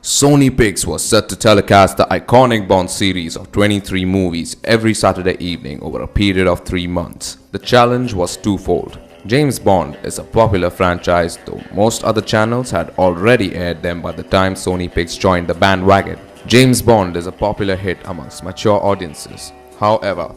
Sony Pix was set to telecast the iconic Bond series of 23 movies every Saturday evening over a period of 3 months. The challenge was twofold. James Bond is a popular franchise, though most other channels had already aired them by the time Sony Pix joined the bandwagon. James Bond is a popular hit amongst mature audiences. However,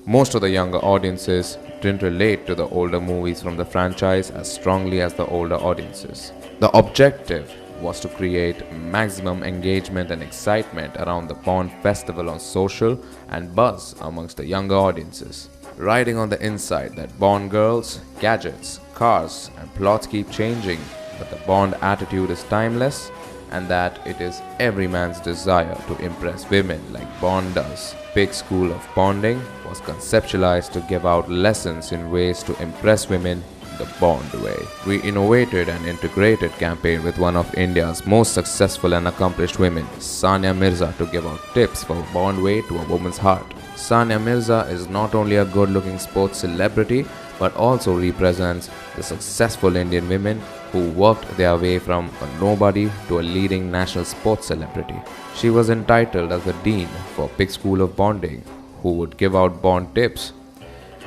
most of the younger audiences didn't relate to the older movies from the franchise as strongly as the older audiences. The objective was to create maximum engagement and excitement around the Bond festival on social and buzz amongst the younger audiences. Riding on the insight that Bond girls, gadgets, cars and plots keep changing, but the Bond attitude is timeless and that it is every man's desire to impress women like Bond does. Pix School of Bonding was conceptualized to give out lessons in ways to impress women the Bond way. We innovated an integrated campaign with one of India's most successful and accomplished women, Sania Mirza, to give out tips for a Bond way to a woman's heart. Sania Mirza is not only a good-looking sports celebrity but also represents the successful Indian women who worked their way from a nobody to a leading national sports celebrity. She was entitled as the Dean for Pix School of Bonding, who would give out Bond tips.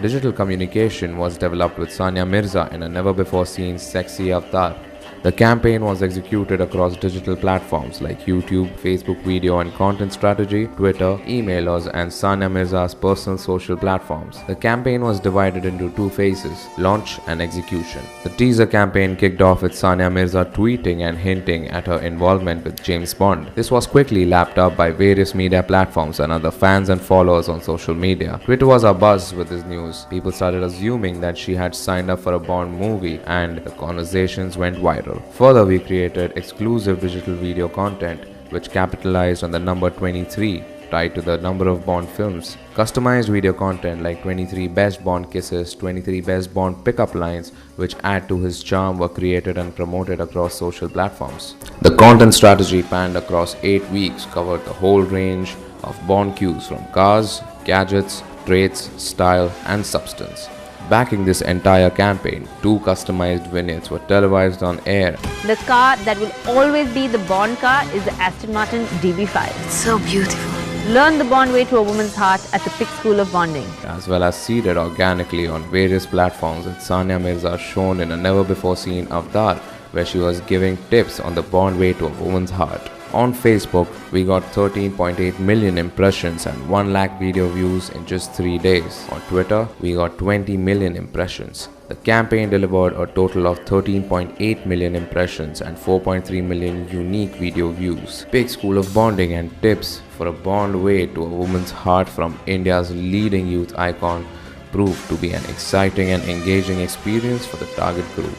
Digital communication was developed with Sania Mirza in a never-before-seen sexy avatar. The campaign was executed across digital platforms like YouTube, Facebook video and content strategy, Twitter, emailers and Sania Mirza's personal social platforms. The campaign was divided into two phases, launch and execution. The teaser campaign kicked off with Sania Mirza tweeting and hinting at her involvement with James Bond. This was quickly lapped up by various media platforms and other fans and followers on social media. Twitter was abuzz with this news. People started assuming that she had signed up for a Bond movie and the conversations went viral. Further, we created exclusive digital video content which capitalized on the number 23 tied to the number of Bond films. Customized video content like 23 best Bond kisses, 23 best Bond pickup lines which add to his charm were created and promoted across social platforms. The content strategy panned across 8 weeks covered the whole range of Bond cues from cars, gadgets, traits, style and substance. Backing this entire campaign, 2 customized vignettes were televised on air. The car that will always be the Bond car is the Aston Martin DB5. It's so beautiful. Learn the Bond way to a woman's heart at the Pix School of Bonding. As well as seeded organically on various platforms with Sania Mirza shown in a never-before-seen avatar where she was giving tips on the Bond way to a woman's heart. On Facebook, we got 13.8 million impressions and 1 lakh video views in just 3 days. On Twitter, we got 20 million impressions. The campaign delivered a total of 13.8 million impressions and 4.3 million unique video views. Pix School of Bonding and tips for a Bond way to a woman's heart from India's leading youth icon proved to be an exciting and engaging experience for the target group.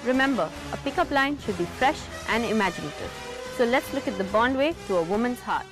Remember, a pickup line should be fresh and imaginative. So let's look at the Bond way to a woman's heart.